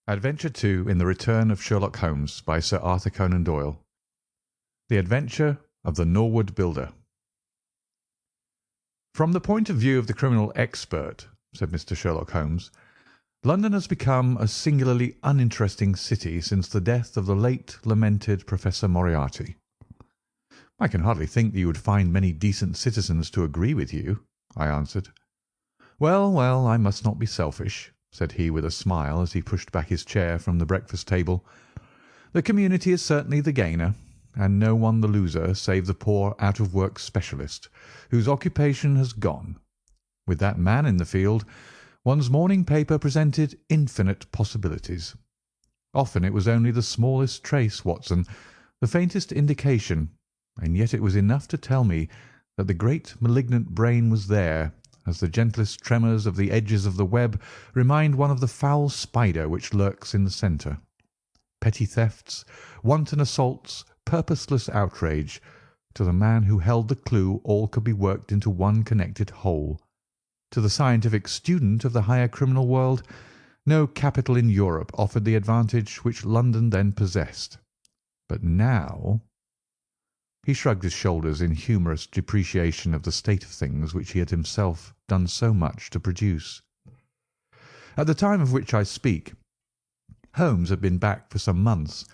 Adventure 2 in the Return of Sherlock Holmes by Sir Arthur Conan Doyle. The Adventure of the Norwood Builder. From the point of view of the criminal expert, said Mr. Sherlock Holmes, London has become a singularly uninteresting city since the death of the late lamented Professor Moriarty. I can hardly think that you would find many decent citizens to agree with you, I answered. Well, well, I must not be selfish, said he with a smile as he pushed back his chair from the breakfast table. The community is certainly the gainer, and no one the loser save the poor out-of-work specialist, whose occupation has gone. With that man in the field, one's morning paper presented infinite possibilities. Often it was only the smallest trace, Watson, the faintest indication, and yet it was enough to tell me that the great malignant brain was there, as the gentlest tremors of the edges of the web remind one of the foul spider which lurks in the centre. Petty thefts, wanton assaults, purposeless outrage. To the man who held the clue all could be worked into one connected whole. To the scientific student of the higher criminal world, no capital in Europe offered the advantage which London then possessed. But now— He shrugged his shoulders in humorous depreciation of the state of things which he had himself done so much to produce. At the time of which I speak, Holmes had been back for some months,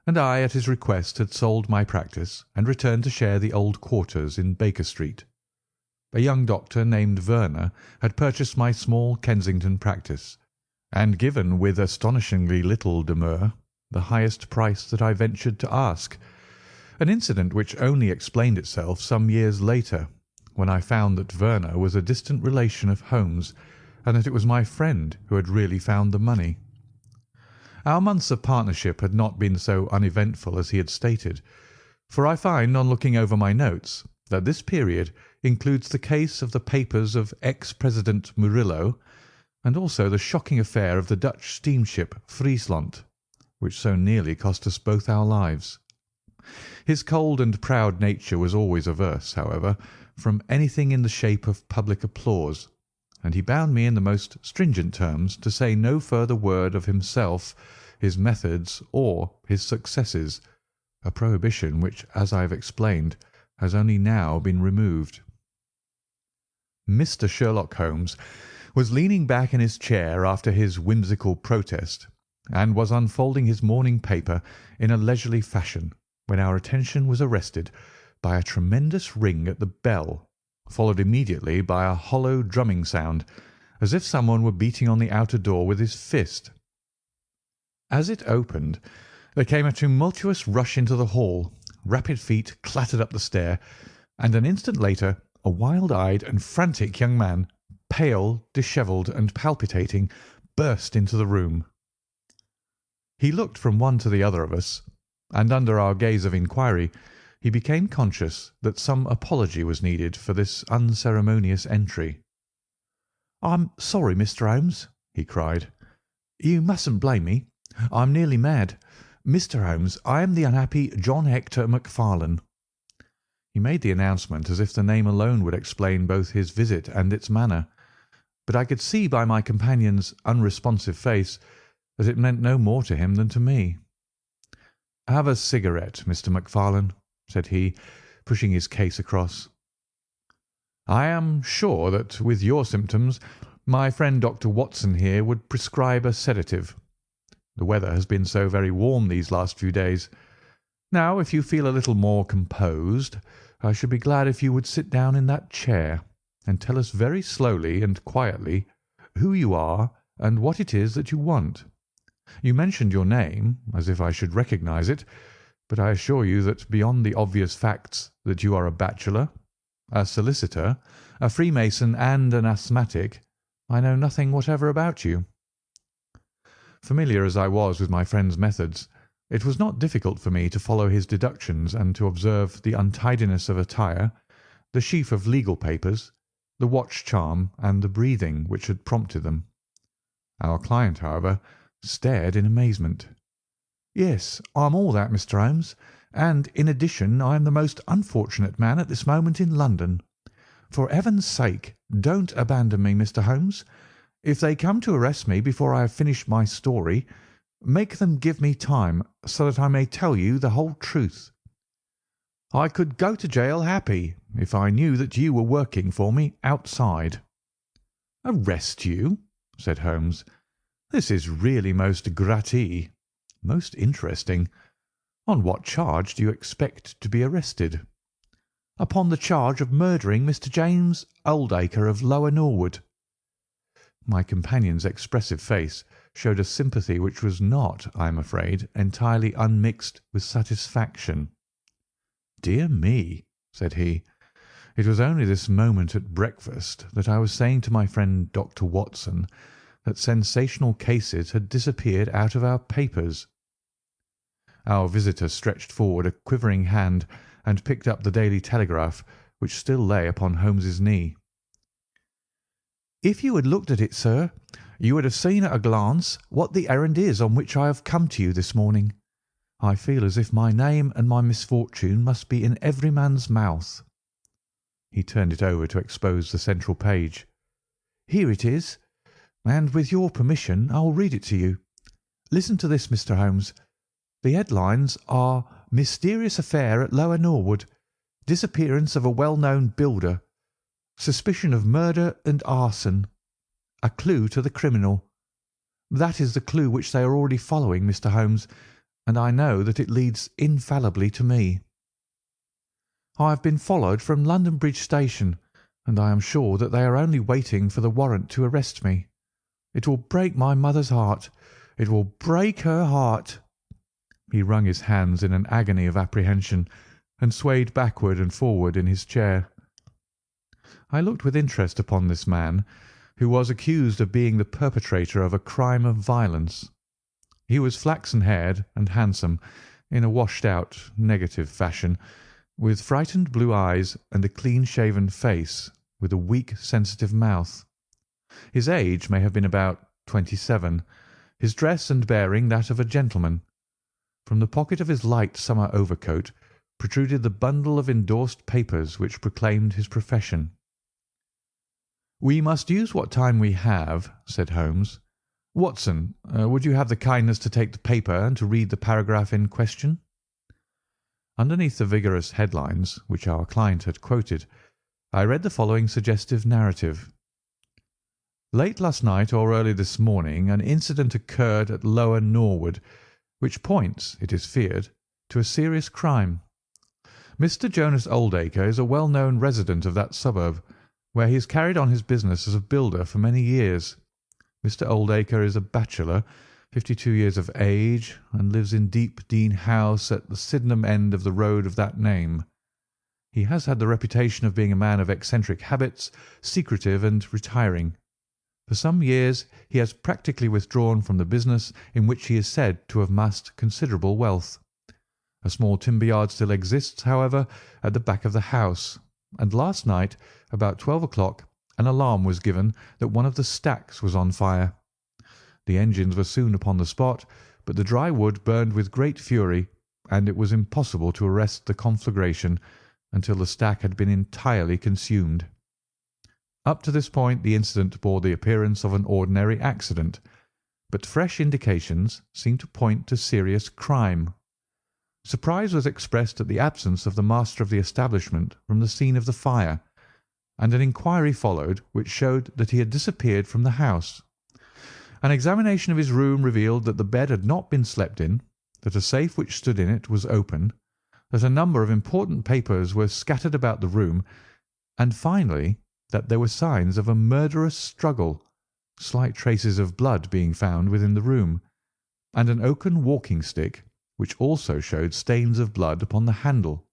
and I, at his request, had sold my practice and returned to share the old quarters in Baker Street. A young doctor named Werner had purchased my small Kensington practice, and given with astonishingly little demur the highest price that I ventured to ask, an incident which only explained itself some years later, when I found that Werner was a distant relation of Holmes, and that it was my friend who had really found the money. Our months of partnership had not been so uneventful as he had stated, for I find, on looking over my notes, that this period includes the case of the papers of ex-President Murillo, and also the shocking affair of the Dutch steamship Friesland, which so nearly cost us both our lives. His cold and proud nature was always averse, however, from anything in the shape of public applause, and he bound me in the most stringent terms to say no further word of himself, his methods, or his successes, a prohibition which, as I have explained, has only now been removed. Mr. Sherlock Holmes was leaning back in his chair after his whimsical protest, and was unfolding his morning paper in a leisurely fashion, when our attention was arrested by a tremendous ring at the bell, followed immediately by a hollow drumming sound, as if someone were beating on the outer door with his fist. As it opened, there came a tumultuous rush into the hall, rapid feet clattered up the stair, and an instant later a wild-eyed and frantic young man, pale, dishevelled, and palpitating, burst into the room. He looked from one to the other of us, and under our gaze of inquiry he became conscious that some apology was needed for this unceremonious entry. "I'm sorry, Mr. Holmes," he cried. "You mustn't blame me. I'm nearly mad. Mr. Holmes, I am the unhappy John Hector Macfarlane." He made the announcement as if the name alone would explain both his visit and its manner, but I could see by my companion's unresponsive face that it meant no more to him than to me. "Have a cigarette, Mr. Macfarlane," said he, pushing his case across. "I am sure that with your symptoms my friend Dr. Watson here would prescribe a sedative. The weather has been so very warm these last few days. Now, if you feel a little more composed, I should be glad if you would sit down in that chair and tell us very slowly and quietly who you are and what it is that you want. You mentioned your name, as if I should recognize it, but I assure you that beyond the obvious facts that you are a bachelor, a solicitor, a Freemason, and an asthmatic, I know nothing whatever about you." Familiar as I was with my friend's methods, it was not difficult for me to follow his deductions and to observe the untidiness of attire, the sheaf of legal papers, the watch charm, and the breathing which had prompted them. Our client, however, stared in amazement. "Yes, I'm all that, Mr. Holmes, and, in addition, I am the most unfortunate man at this moment in London. For heaven's sake, don't abandon me, Mr. Holmes. If they come to arrest me before I have finished my story, Make them give me time so that I may tell you the whole truth. I could go to jail happy if I knew that you were working for me outside." "Arrest you?" said Holmes. "This is really most gratis, most interesting. On what charge do you expect to be arrested?" "Upon the charge of murdering Mr. James Oldacre of Lower Norwood." My companion's expressive face showed a sympathy which was not, I am afraid, entirely unmixed with satisfaction. "Dear me," said he, "it was only this moment at breakfast that I was saying to my friend Dr. Watson that sensational cases had disappeared out of our papers." Our visitor stretched forward a quivering hand and picked up the Daily Telegraph, which still lay upon Holmes's knee. "If you had looked at it, sir, you would have seen at a glance what the errand is on which I have come to you this morning. I feel as if my name and my misfortune must be in every man's mouth." He turned it over to expose the central page. "Here it is, and with your permission I will read it to you. Listen to this, Mr. Holmes. The headlines are 'Mysterious Affair at Lower Norwood. Disappearance of a well-known builder. Suspicion of murder and arson. A clue to the criminal.' That is the clue which they are already following, Mr. Holmes, and I know that it leads infallibly to me. I have been followed from London Bridge Station, and I am sure that they are only waiting for the warrant to arrest me. It will break my mother's heart. It will break her heart." He wrung his hands in an agony of apprehension and swayed backward and forward in his chair. I looked with interest upon this man, who was accused of being the perpetrator of a crime of violence. He was flaxen-haired and handsome, in a washed-out, negative fashion, with frightened blue eyes and a clean-shaven face, with a weak, sensitive mouth. His age may have been about 27, his dress and bearing that of a gentleman. From the pocket of his light summer overcoat protruded the bundle of endorsed papers which proclaimed his profession. "We must use what time we have," said Holmes. "Watson, would you have the kindness to take the paper and to read the paragraph in question?" Underneath the vigorous headlines which our client had quoted, I read the following suggestive narrative. "Late last night or early this morning an incident occurred at Lower Norwood, which points, it is feared, to a serious crime. Mr. Jonas Oldacre is a well-known resident of that suburb, where he has carried on his business as a builder for many years. Mr. Oldacre is a bachelor, 52 years of age, and lives in Deep Dean House at the Sydenham end of the road of that name. He has had the reputation of being a man of eccentric habits, secretive and retiring. For some years he has practically withdrawn from the business in which he is said to have amassed considerable wealth. A small timber yard still exists, however, at the back of the house, and last night, about 12 o'clock, an alarm was given that one of the stacks was on fire. The engines were soon upon the spot, but the dry wood burned with great fury, and it was impossible to arrest the conflagration until the stack had been entirely consumed. Up to this point the incident bore the appearance of an ordinary accident, but fresh indications seemed to point to serious crime. Surprise was expressed at the absence of the master of the establishment from the scene of the fire, and an inquiry followed which showed that he had disappeared from the house. An examination of his room revealed that the bed had not been slept in, that a safe which stood in it was open, that a number of important papers were scattered about the room, and finally that there were signs of a murderous struggle, slight traces of blood being found within the room, and an oaken walking-stick which also showed stains of blood upon the handle.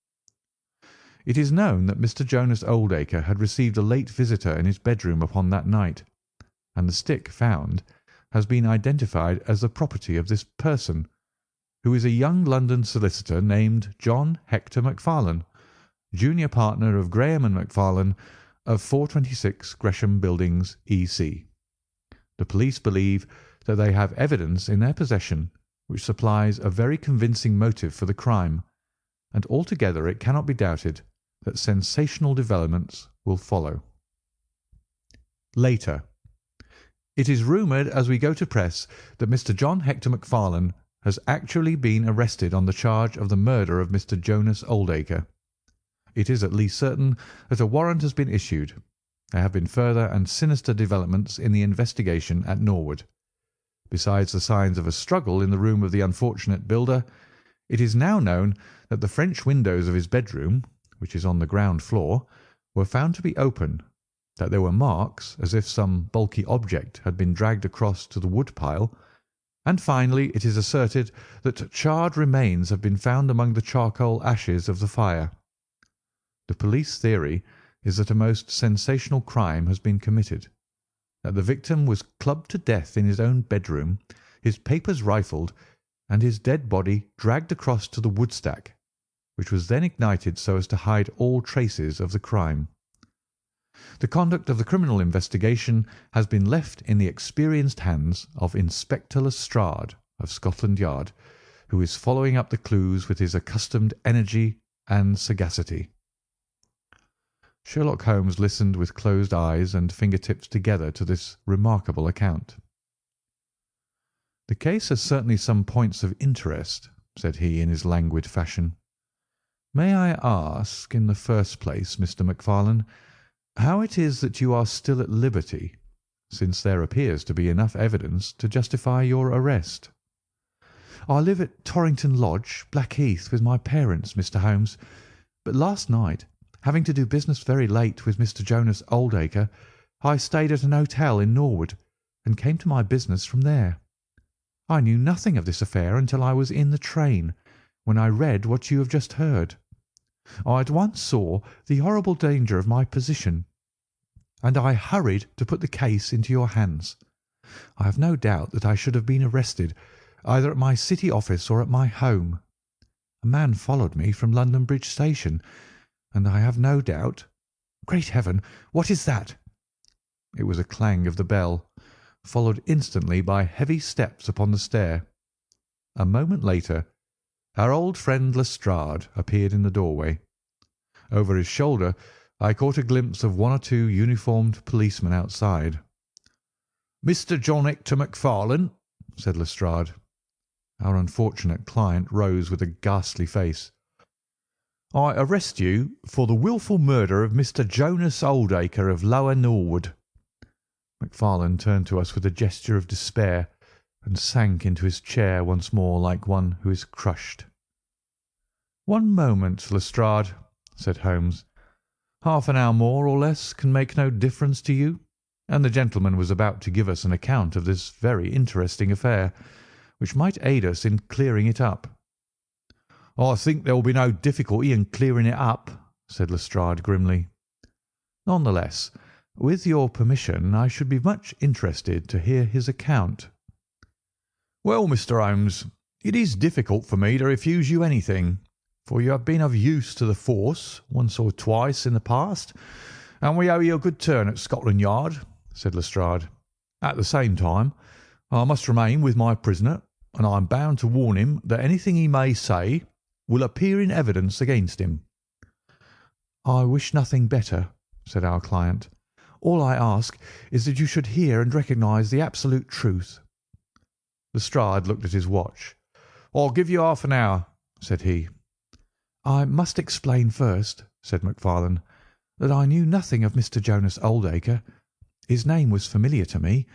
It is known that Mr. Jonas Oldacre had received a late visitor in his bedroom upon that night, and the stick found has been identified as the property of this person, who is a young London solicitor named John Hector Macfarlane, junior partner of Graham and Macfarlane, of 426 Gresham Buildings, E.C. The police believe that they have evidence in their possession which supplies a very convincing motive for the crime, and altogether it cannot be doubted that sensational developments will follow. Later. It is rumoured as we go to press that Mr. John Hector MacFarlane has actually been arrested on the charge of the murder of Mr. Jonas Oldacre. It is at least certain that a warrant has been issued. There have been further and sinister developments in the investigation at Norwood. Besides the signs of a struggle in the room of the unfortunate builder, it is now known that the French windows of his bedroom, which is on the ground floor, were found to be open, that there were marks as if some bulky object had been dragged across to the wood pile, and finally it is asserted that charred remains have been found among the charcoal ashes of the fire. The police theory is that a most sensational crime has been committed, that the victim was clubbed to death in his own bedroom, his papers rifled, and his dead body dragged across to the woodstack, which was then ignited so as to hide all traces of the crime. The conduct of the criminal investigation has been left in the experienced hands of Inspector Lestrade of Scotland Yard, who is following up the clues with his accustomed energy and sagacity. Sherlock Holmes listened with closed eyes and finger-tips together to this remarkable account. "The case has certainly some points of interest," said he in his languid fashion. "May I ask, in the first place, Mr. MacFarlane, how it is that you are still at liberty, since there appears to be enough evidence to justify your arrest?" "I live at Torrington Lodge, Blackheath, with my parents, Mr. Holmes, but last night, having to do business very late with Mr. Jonas Oldacre, I stayed at an hotel in Norwood and came to my business from there. I knew nothing of this affair until I was in the train, when I read what you have just heard. I at once saw the horrible danger of my position, and I hurried to put the case into your hands. I have no doubt that I should have been arrested, either at my city office or at my home. A man followed me from London Bridge Station, and I have no doubt— Great Heaven, what is that?" It was a clang of the bell, followed instantly by heavy steps upon the stair. A moment later, our old friend Lestrade appeared in the doorway. Over his shoulder I caught a glimpse of one or two uniformed policemen outside. "Mr. John Hector MacFarlane," said Lestrade. Our unfortunate client rose with a ghastly face. "I arrest you for the wilful murder of Mr. Jonas Oldacre of Lower Norwood." MacFarlane turned to us with a gesture of despair and sank into his chair once more like one who is crushed. "One moment, Lestrade," said Holmes. "Half an hour more or less can make no difference to you, and the gentleman was about to give us an account of this very interesting affair, which might aid us in clearing it up." "I think there will be no difficulty in clearing it up," said Lestrade grimly. "None the less, with your permission, I should be much interested to hear his account." "Well, Mr. Holmes, it is difficult for me to refuse you anything, for you have been of use to the force once or twice in the past, and we owe you a good turn at Scotland Yard," said Lestrade. "At the same time, I must remain with my prisoner, and I am bound to warn him that anything he may say will appear in evidence against him." "I wish nothing better," said our client. "All I ask is that you should hear and recognise the absolute truth." Lestrade looked at his watch. "I'll give you half an hour," said he. "I must explain first," said MacFarlane, "that I knew nothing of Mr. Jonas Oldacre. His name was familiar to me,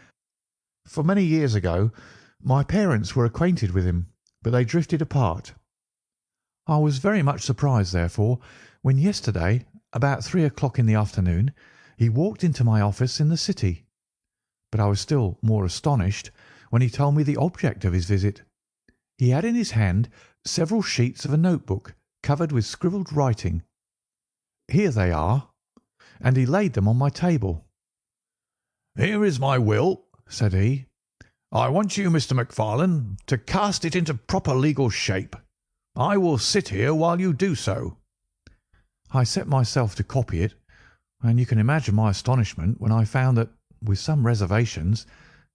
for many years ago my parents were acquainted with him, but they drifted apart. I was very much surprised, therefore, when yesterday, about 3 o'clock in the afternoon, he walked into my office in the City. But I was still more astonished when he told me the object of his visit. He had in his hand several sheets of a notebook covered with scribbled writing. Here they are, and he laid them on my table. "Here is my will," said he. "I want you, Mr. MacFarlane, to cast it into proper legal shape. I will sit here while you do so." I set myself to copy it, and you can imagine my astonishment when I found that, with some reservations,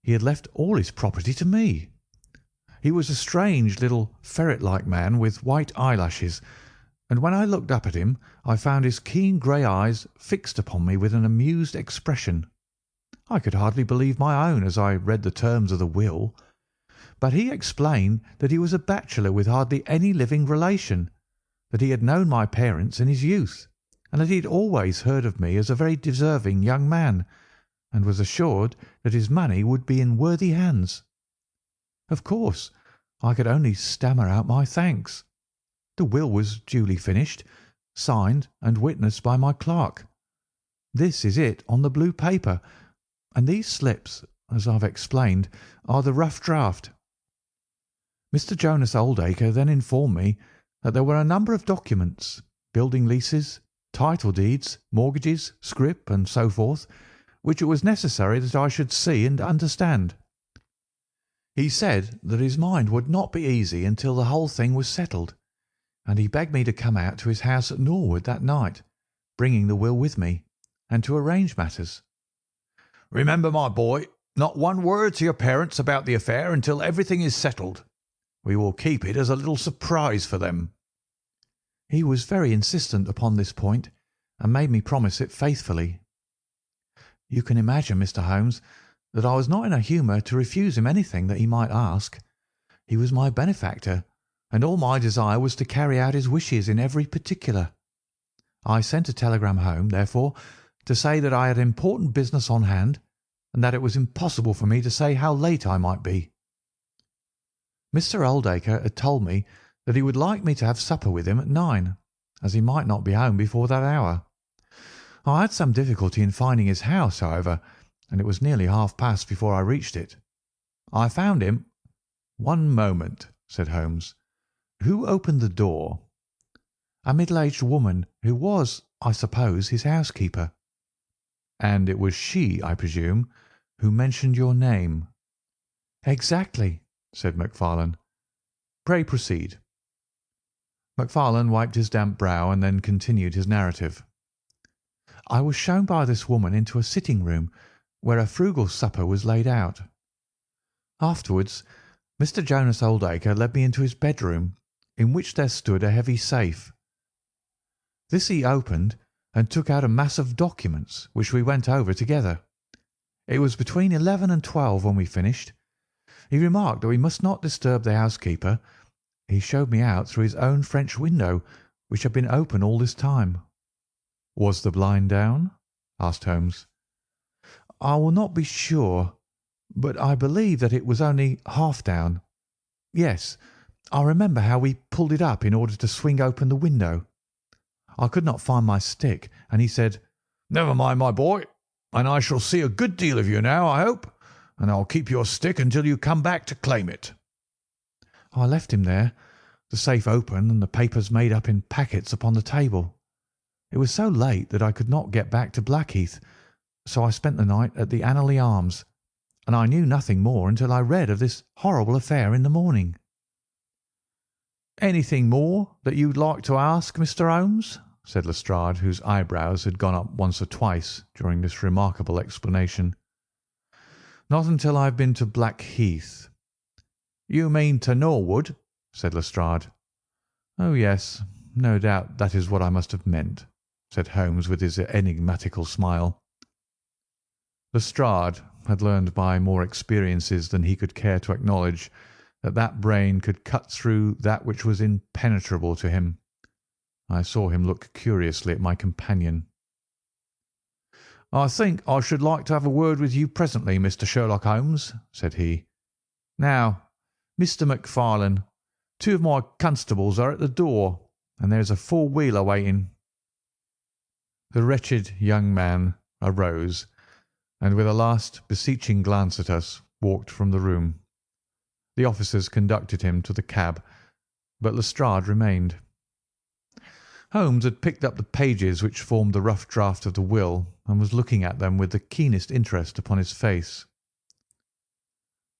he had left all his property to me. He was a strange little ferret-like man with white eyelashes, and when I looked up at him I found his keen grey eyes fixed upon me with an amused expression. I could hardly believe my own as I read the terms of the will, but he explained that he was a bachelor with hardly any living relation, that he had known my parents in his youth, and that he had always heard of me as a very deserving young man, and was assured that his money would be in worthy hands. Of course, I could only stammer out my thanks. The will was duly finished, signed and witnessed by my clerk. This is it on the blue paper, and these slips, as I've explained, are the rough draft. Mr. Jonas Oldacre then informed me that there were a number of documents, building leases, title deeds, mortgages, scrip, and so forth, which it was necessary that I should see and understand. He said that his mind would not be easy until the whole thing was settled, and he begged me to come out to his house at Norwood that night, bringing the will with me, and to arrange matters. "Remember, my boy, not one word to your parents about the affair until everything is settled. We will keep it as a little surprise for them." He was very insistent upon this point, and made me promise it faithfully. You can imagine, Mr. Holmes, that I was not in a humour to refuse him anything that he might ask. He was my benefactor, and all my desire was to carry out his wishes in every particular. I sent a telegram home, therefore, to say that I had important business on hand, and that it was impossible for me to say how late I might be. Mr. Oldacre had told me that he would like me to have supper with him at 9, as he might not be home before that hour. I had some difficulty in finding his house, however, and it was nearly half-past before I reached it. I found him— "One moment," said Holmes. "Who opened the door?" "A middle-aged woman who was, I suppose, his housekeeper." "And it was she, I presume, who mentioned your name?" "Exactly," said Macfarlane. "Pray proceed." Macfarlane wiped his damp brow and then continued his narrative. "I was shown by this woman into a sitting-room where a frugal supper was laid out. Afterwards, Mr. Jonas Oldacre led me into his bedroom, in which there stood a heavy safe. This he opened and took out a mass of documents, which we went over together. It was between 11 and 12 when we finished. He remarked that we must not disturb the housekeeper. He showed me out through his own French window, which had been open all this time." "Was the blind down?" asked Holmes. "I will not be sure, but I believe that it was only half down. Yes, I remember how we pulled it up in order to swing open the window. I could not find my stick, and he said, 'Never mind, my boy, and I shall see a good deal of you now, I hope, and I'll keep your stick until you come back to claim it.' I left him there, the safe open and the papers made up in packets upon the table. It was so late that I could not get back to Blackheath, so I spent the night at the Annerley Arms, and I knew nothing more until I read of this horrible affair in the morning." "Anything more that you'd like to ask, Mr. Holmes?" said Lestrade, whose eyebrows had gone up once or twice during this remarkable explanation. "Not until I have been to Blackheath." "You mean to Norwood?" said Lestrade. "Oh, yes, no doubt that is what I must have meant," said Holmes with his enigmatical smile. Lestrade had learned by more experiences than he could care to acknowledge that brain could cut through that which was impenetrable to him. I saw him look curiously at my companion. "I think I should like to have a word with you presently, Mr. Sherlock Holmes," said he. "Now, Mr. Macfarlane, 2 of my constables are at the door, and there's a 4-wheeler waiting." The wretched young man arose, and with a last beseeching glance at us, walked from the room. The officers conducted him to the cab, but Lestrade remained. Holmes had picked up the pages which formed the rough draft of the will, and was looking at them with the keenest interest upon his face.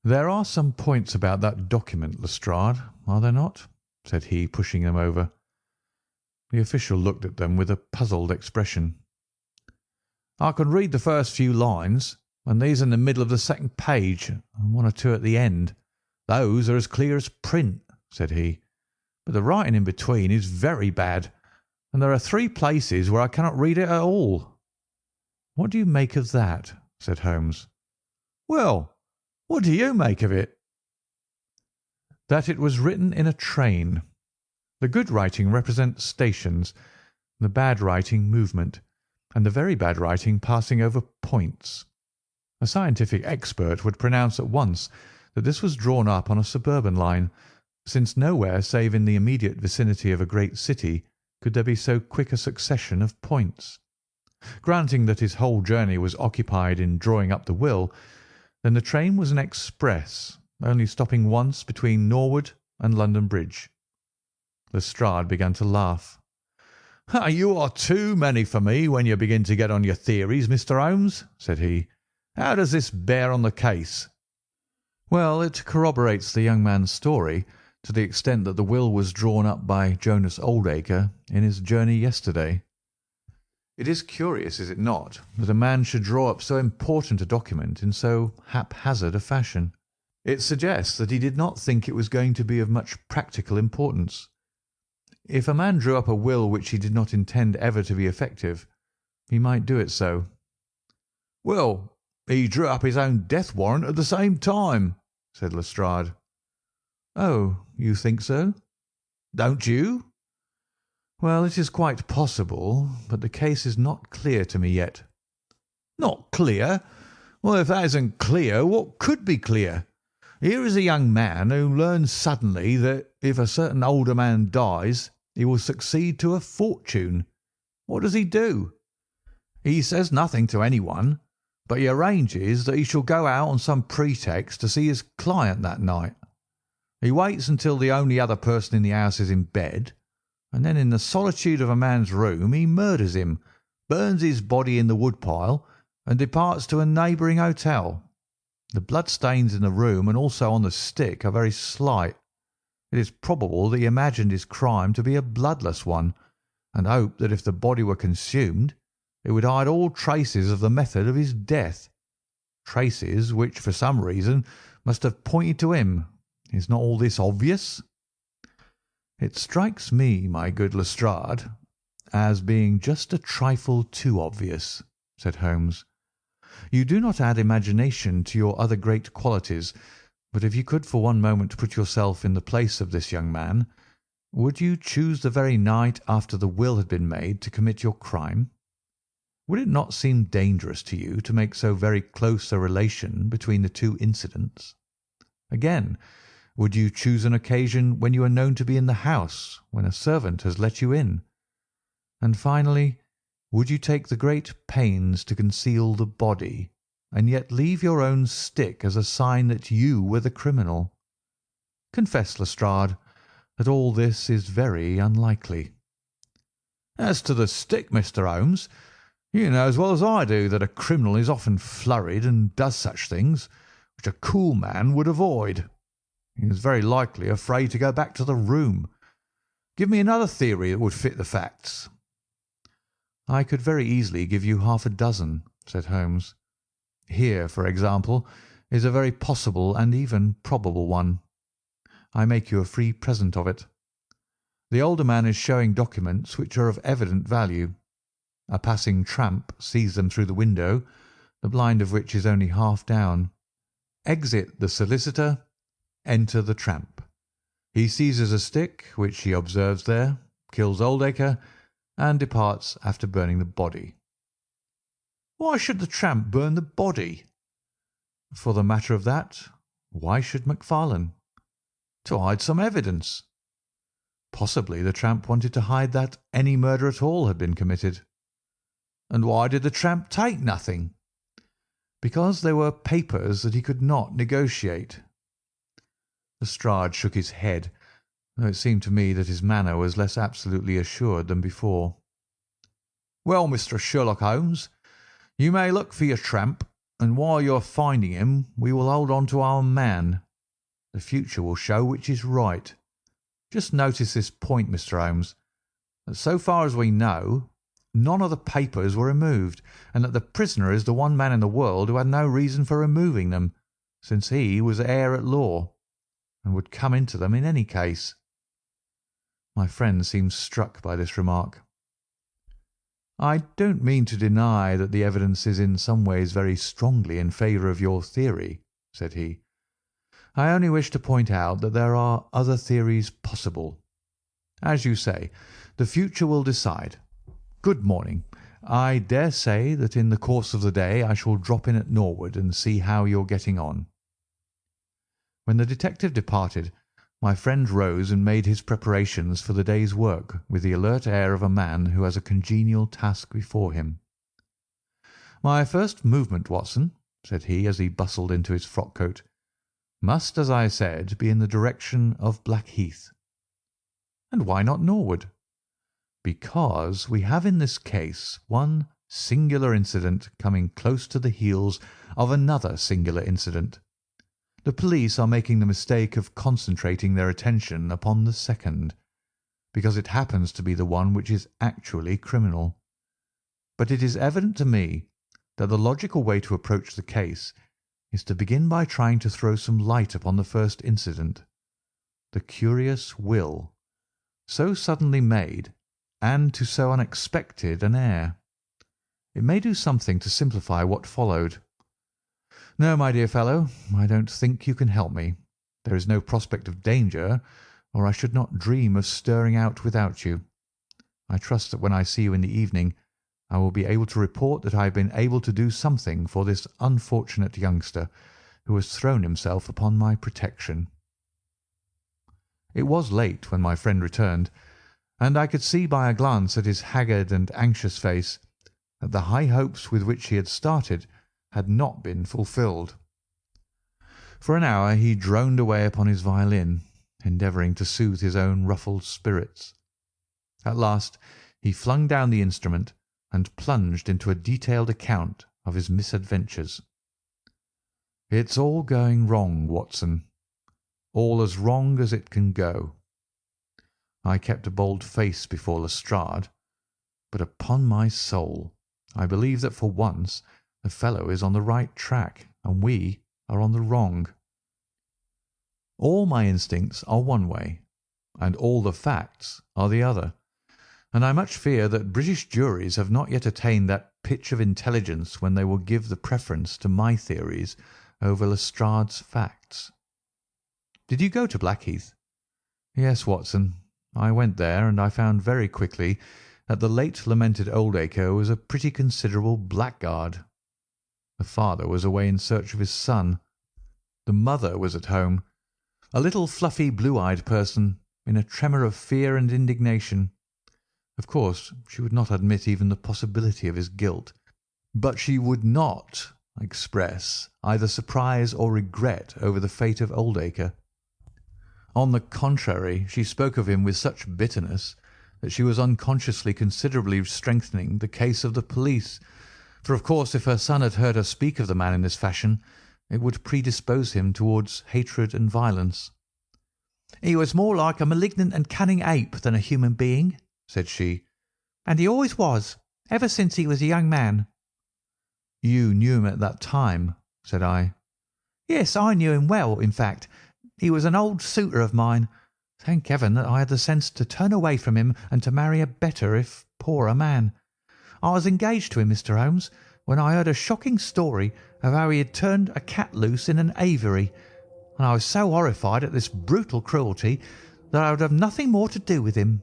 "There are some points about that document, Lestrade, are there not?" said he, pushing them over. The official looked at them with a puzzled expression. "I can read the first few lines, and these in the middle of the second page, and 1 or 2 at the end. Those are as clear as print," said he, "but the writing in between is very bad, and there are 3 places where I cannot read it at all." "What do you make of that?" said Holmes. "Well, what do you make of it?" "That it was written in a train. The good writing represents stations, the bad writing movement, and the very bad writing passing over points. A scientific expert would pronounce at once that this was drawn up on a suburban line, since nowhere save in the immediate vicinity of a great city could there be so quick a succession of points. Granting that his whole journey was occupied in drawing up the will, then the train was an express, only stopping once between Norwood and London Bridge." Lestrade began to laugh. "You are too many for me when you begin to get on your theories, Mr. Holmes," said he. "How does this bear on the case?" "Well, it corroborates the young man's story to the extent that the will was drawn up by Jonas Oldacre in his journey yesterday. It is curious, is it not, that a man should draw up so important a document in so haphazard a fashion? It suggests that he did not think it was going to be of much practical importance. If a man drew up a will which he did not intend ever to be effective, he might do it so." "Well, he drew up his own death warrant at the same time," said Lestrade. "Oh, you think so?" "Don't you?" "Well, it is quite possible, but the case is not clear to me yet." "Not clear? Well, if that isn't clear, what could be clear? Here is a young man who learns suddenly that if a certain older man dies, he will succeed to a fortune. What does he do? He says nothing to anyone, but he arranges that he shall go out on some pretext to see his client that night. He waits until the only other person in the house is in bed, and then in the solitude of a man's room he murders him, burns his body in the woodpile, and departs to a neighbouring hotel. The bloodstains in the room and also on the stick are very slight. It is probable that he imagined his crime to be a bloodless one, and hoped that if the body were consumed, it would hide all traces of the method of his death, traces which for some reason must have pointed to him. Is not all this obvious?" "It strikes me, my good Lestrade, as being just a trifle too obvious," said Holmes. "You do not add imagination to your other great qualities, but if you could for one moment put yourself in the place of this young man, would you choose the very night after the will had been made to commit your crime? Would it not seem dangerous to you to make so very close a relation between the two incidents? Again, would you choose an occasion when you are known to be in the house, when a servant has let you in? And finally, would you take the great pains to conceal the body, and yet leave your own stick as a sign that you were the criminal? Confess, Lestrade, that all this is very unlikely." "As to the stick, Mr. Holmes, you know as well as I do that a criminal is often flurried and does such things which a cool man would avoid. He is very likely afraid to go back to the room. Give me another theory that would fit the facts." "I could very easily give you half a dozen," said Holmes. "Here, for example, is a very possible and even probable one. I make you a free present of it. The older man is showing documents which are of evident value. A passing tramp sees them through the window, the blind of which is only half down. Exit the solicitor, enter the tramp. He seizes a stick, which he observes there, kills Oldacre, and departs after burning the body." "Why should the tramp burn the body?" "For the matter of that, why should Macfarlane?" "To hide some evidence." "Possibly the tramp wanted to hide that any murder at all had been committed." "And why did the tramp take nothing?" "Because there were papers that he could not negotiate." Lestrade shook his head, though it seemed to me that his manner was less absolutely assured than before. "Well, Mr. Sherlock Holmes, you may look for your tramp, and while you are finding him we will hold on to our man. The future will show which is right. Just notice this point, Mr. Holmes, that so far as we know, none of the papers were removed, and that the prisoner is the one man in the world who had no reason for removing them, since he was heir at law, and would come into them in any case." My friend seemed struck by this remark. I don't mean to deny that the evidence is in some ways very strongly in favour of your theory," said he. "I only wish to point out that there are other theories possible. As you say, the future will decide. Good morning. I dare say that in the course of the day I shall drop in at Norwood and see how you're getting on." When the detective departed, my friend rose and made his preparations for the day's work with the alert air of a man who has a congenial task before him. "My first movement, Watson," said he as he bustled into his frock-coat, "must, as I said, be in the direction of Blackheath." "And why not Norwood?" "Because we have in this case one singular incident coming close to the heels of another singular incident. The police are making the mistake of concentrating their attention upon the second, because it happens to be the one which is actually criminal. But it is evident to me that the logical way to approach the case is to begin by trying to throw some light upon the first incident, the curious will, so suddenly made and to so unexpected an heir. It may do something to simplify what followed. No, my dear fellow, I don't think you can help me. There is no prospect of danger, or I should not dream of stirring out without you. I trust that when I see you in the evening I will be able to report that I have been able to do something for this unfortunate youngster who has thrown himself upon my protection." It was late when my friend returned, and I could see by a glance at his haggard and anxious face that the high hopes with which he had started had not been fulfilled. For an hour he droned away upon his violin, endeavouring to soothe his own ruffled spirits. At last he flung down the instrument and plunged into a detailed account of his misadventures. "It's all going wrong, Watson, all as wrong as it can go. I kept a bold face before Lestrade, but upon my soul I believe that for once the fellow is on the right track and we are on the wrong. All my instincts are one way, and all the facts are the other, and I much fear that British juries have not yet attained that pitch of intelligence when they will give the preference to my theories over Lestrade's facts. Did you go to Blackheath?" "Yes, Watson, I went there, and I found very quickly that the late lamented Oldacre was a pretty considerable blackguard. The father was away in search of his son. The mother was at home, a little fluffy blue-eyed person in a tremor of fear and indignation. Of course, she would not admit even the possibility of his guilt, but she would not express either surprise or regret over the fate of Oldacre. On the contrary, she spoke of him with such bitterness that she was unconsciously considerably strengthening the case of the police, for of course if her son had heard her speak of the man in this fashion it would predispose him towards hatred and violence. "He was more like a malignant and cunning ape than a human being," said she, "and he always was, ever since he was a young man." "You knew him at that time?" said I. "Yes, I knew him well. In fact, he was an old suitor of mine. Thank heaven that I had the sense to turn away from him and to marry a better, if poorer, man. I was engaged to him, Mr. Holmes, when I heard a shocking story of how he had turned a cat loose in an aviary, and I was so horrified at this brutal cruelty that I would have nothing more to do with him."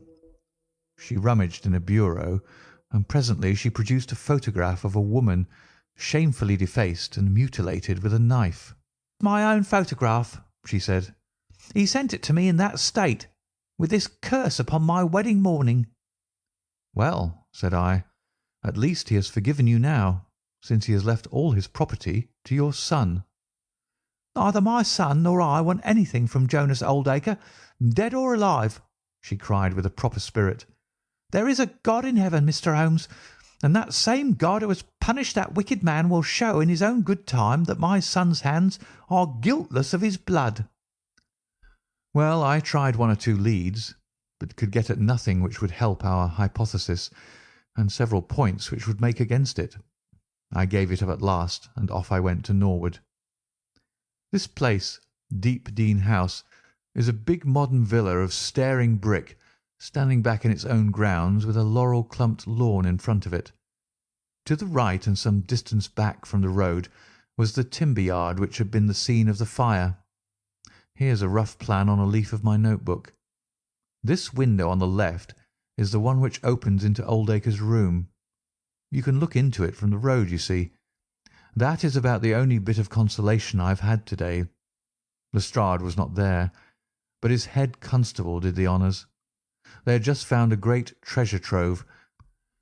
She rummaged in a bureau, and presently she produced a photograph of a woman shamefully defaced and mutilated with a knife. "My own photograph," she said. "He sent it to me in that state, with this curse upon my wedding morning." "Well," said I, "at least he has forgiven you now, since he has left all his property to your son." "Neither my son nor I want anything from Jonas Oldacre, dead or alive," she cried with a proper spirit. "There is a God in heaven, Mr. Holmes, and that same God who has punished that wicked man will show in his own good time that my son's hands are guiltless of his blood." Well, I tried one or two leads, but could get at nothing which would help our hypothesis, and several points which would make against it. I gave it up at last, and off I went to Norwood. This place, Deep Dean House, is a big modern villa of staring brick, standing back in its own grounds with a laurel-clumped lawn in front of it. To the right and some distance back from the road was the timber yard which had been the scene of the fire. Here's a rough plan on a leaf of my notebook. This window on the left is the one which opens into Oldacre's room. You can look into it from the road, you see. That is about the only bit of consolation I have had to-day. Lestrade was not there, but his head constable did the honours. They had just found a great treasure trove.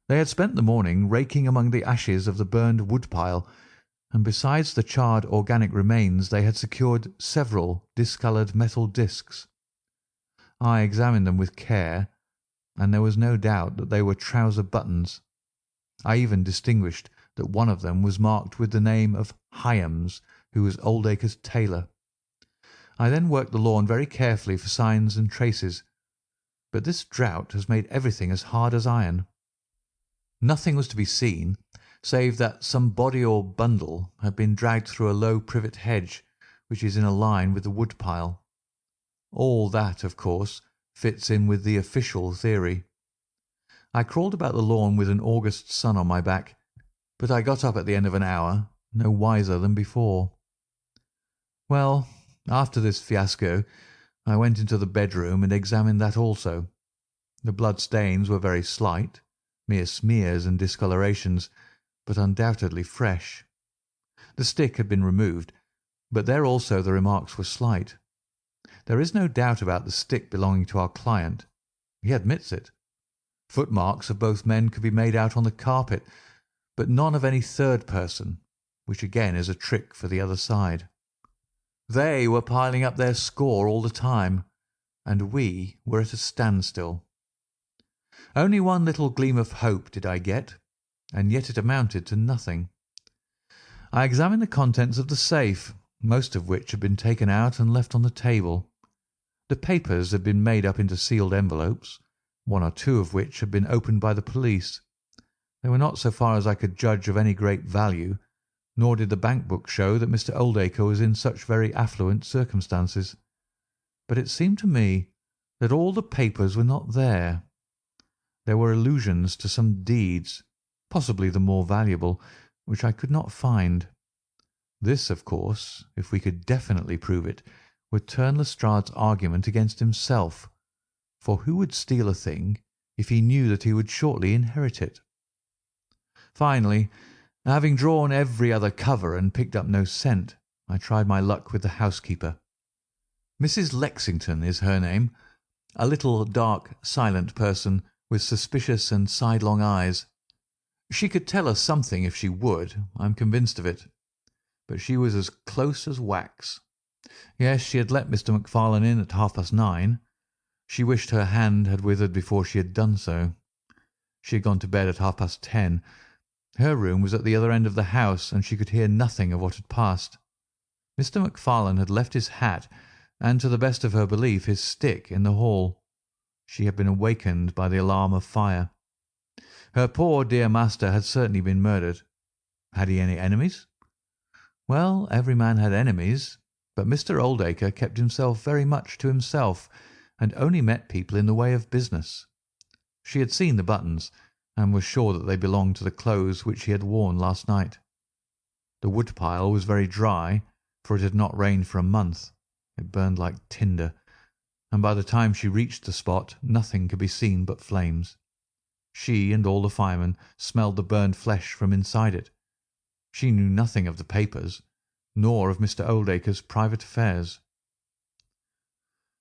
They had spent the morning raking among the ashes of the burned wood-pile, and besides the charred organic remains they had secured several discoloured metal discs. I examined them with care, and there was no doubt that they were trouser buttons. I even distinguished that one of them was marked with the name of Hyams, who was Oldacre's tailor. I then worked the lawn very carefully for signs and traces, but this drought has made everything as hard as iron. Nothing was to be seen, save that some body or bundle had been dragged through a low privet hedge which is in a line with the wood-pile. All that, of course, fits in with the official theory. I crawled about the lawn with an August sun on my back, but I got up at the end of an hour, no wiser than before. Well, after this fiasco, I went into the bedroom and examined that also. The blood-stains were very slight, mere smears and discolorations, but undoubtedly fresh. The stick had been removed, but there also the remarks were slight. There is no doubt about the stick belonging to our client. He admits it. Footmarks of both men could be made out on the carpet, but none of any third person, which again is a trick for the other side. They were piling up their score all the time, and we were at a standstill. Only one little gleam of hope did I get, and yet it amounted to nothing. I examined the contents of the safe, most of which had been taken out and left on the table. The papers had been made up into sealed envelopes, one or two of which had been opened by the police. They were not, so far as I could judge, of any great value, nor did the bank book show that Mr. Oldacre was in such very affluent circumstances. But it seemed to me that all the papers were not there. There were allusions to some deeds, possibly the more valuable, which I could not find. This, of course, if we could definitely prove it, would turn Lestrade's argument against himself, for who would steal a thing if he knew that he would shortly inherit it? Finally, having drawn every other cover and picked up no scent, I tried my luck with the housekeeper. Mrs. Lexington is her name, a little dark, silent person with suspicious and sidelong eyes. She could tell us something if she would, I am convinced of it, but she was as close as wax. Yes, she had let Mr. MacFarlane in at 9:30. She wished her hand had withered before she had done so. She had gone to bed at 10:30. Her room was at the other end of the house, and she could hear nothing of what had passed. Mr. MacFarlane had left his hat and, to the best of her belief, his stick in the hall. She had been awakened by the alarm of fire. Her poor dear master had certainly been murdered. Had he any enemies? Well, every man had enemies, but Mr. Oldacre kept himself very much to himself, and only met people in the way of business. She had seen the buttons, and was sure that they belonged to the clothes which he had worn last night. The wood-pile was very dry, for it had not rained for a month. It burned like tinder, and by the time she reached the spot nothing could be seen but flames. She and all the firemen smelled the burned flesh from inside it. She knew nothing of the papers, nor of Mr. Oldacre's private affairs.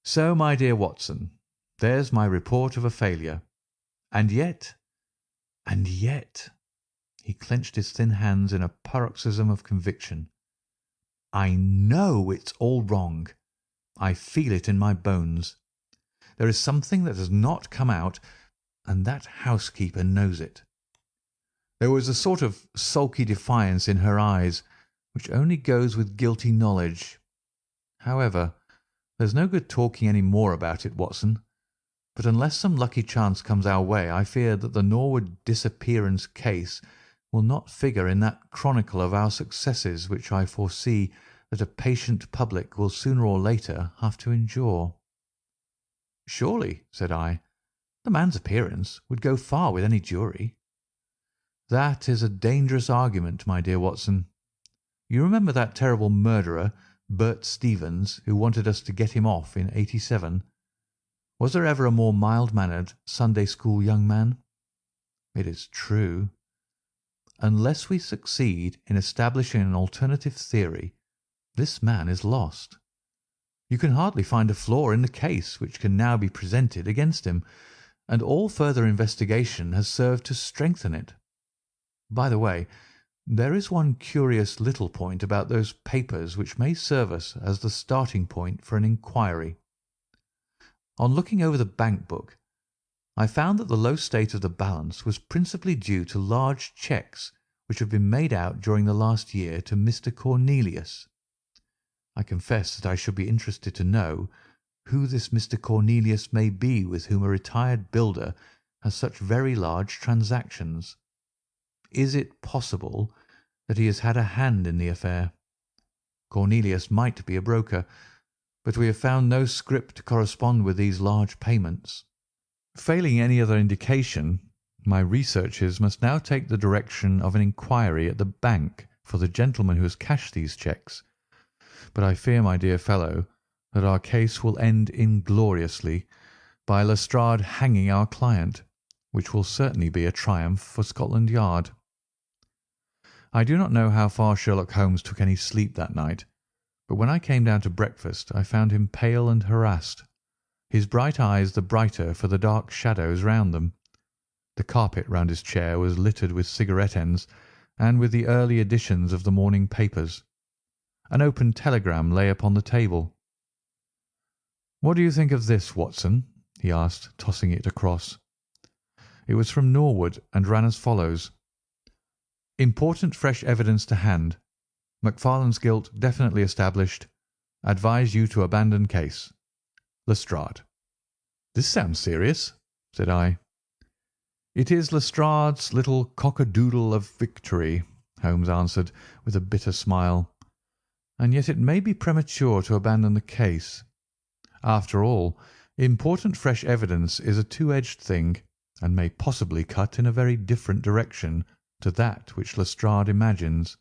So, my dear Watson, there's my report of a failure. And yet, he clenched his thin hands in a paroxysm of conviction, I know it's all wrong. I feel it in my bones. There is something that has not come out, and that housekeeper knows it. There was a sort of sulky defiance in her eyes, which only goes with guilty knowledge. However, there's no good talking any more about it, Watson, but unless some lucky chance comes our way, I fear that the Norwood disappearance case will not figure in that chronicle of our successes which I foresee that a patient public will sooner or later have to endure. Surely, said I, The man's appearance would go far with any jury." "That is a dangerous argument, my dear Watson. You remember that terrible murderer, Bert Stevens, who wanted us to get him off in '87? Was there ever a more mild-mannered Sunday school young man? It is true. Unless we succeed in establishing an alternative theory, this man is lost. You can hardly find a flaw in the case which can now be presented against him, and all further investigation has served to strengthen it. By the way, there is one curious little point about those papers which may serve us as the starting point for an inquiry. On looking over the bank book, I found that the low state of the balance was principally due to large cheques which have been made out during the last year to Mr. Cornelius. I confess that I should be interested to know who this Mr. Cornelius may be with whom a retired builder has such very large transactions. Is it possible that he has had a hand in the affair? Cornelius might be a broker, but we have found no scrip to correspond with these large payments. Failing any other indication, my researches must now take the direction of an inquiry at the bank for the gentleman who has cashed these cheques. But I fear, my dear fellow, that our case will end ingloriously by Lestrade hanging our client, which will certainly be a triumph for Scotland Yard. I do not know how far Sherlock Holmes took any sleep that night, but when I came down to breakfast I found him pale and harassed, his bright eyes the brighter for the dark shadows round them. The carpet round his chair was littered with cigarette ends and with the early editions of the morning papers. An open telegram lay upon the table. "What do you think of this, Watson?" he asked, tossing it across. It was from Norwood and ran as follows: "Important fresh evidence to hand. Macfarlane's guilt definitely established. Advise you to abandon case. Lestrade." "This sounds serious," said I. "It is Lestrade's little cock-a-doodle of victory," Holmes answered, with a bitter smile. "And yet it may be premature to abandon the case. After all, important fresh evidence is a two-edged thing, and may possibly cut in a very different direction to that which Lestrade imagines.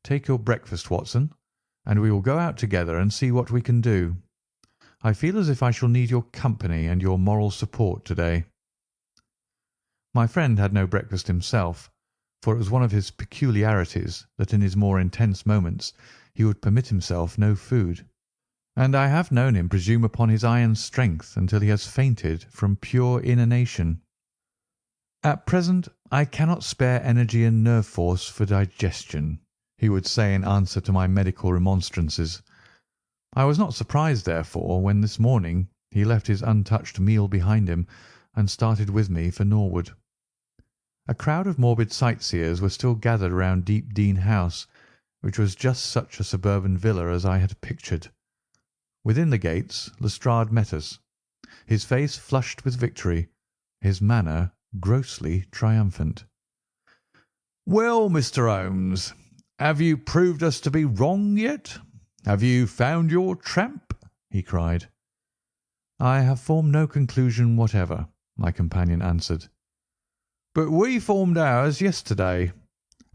Take your breakfast, Watson, and we will go out together and see what we can do. I feel as if I shall need your company and your moral support to-day." My friend had no breakfast himself, for it was one of his peculiarities that in his more intense moments he would permit himself no food, and I have known him presume upon his iron strength until he has fainted from pure inanition. "At present I cannot spare energy and nerve force for digestion," he would say in answer to my medical remonstrances. I was not surprised, therefore, when this morning he left his untouched meal behind him and started with me for Norwood. A crowd of morbid sightseers were still gathered round Deepdene House, which was just such a suburban villa as I had pictured. Within the gates Lestrade met us, his face flushed with victory, his manner grossly triumphant. "Well, Mr. Holmes, have you proved us to be wrong yet? Have you found your tramp?" he cried. "I have formed no conclusion whatever," my companion answered. "But we formed ours yesterday,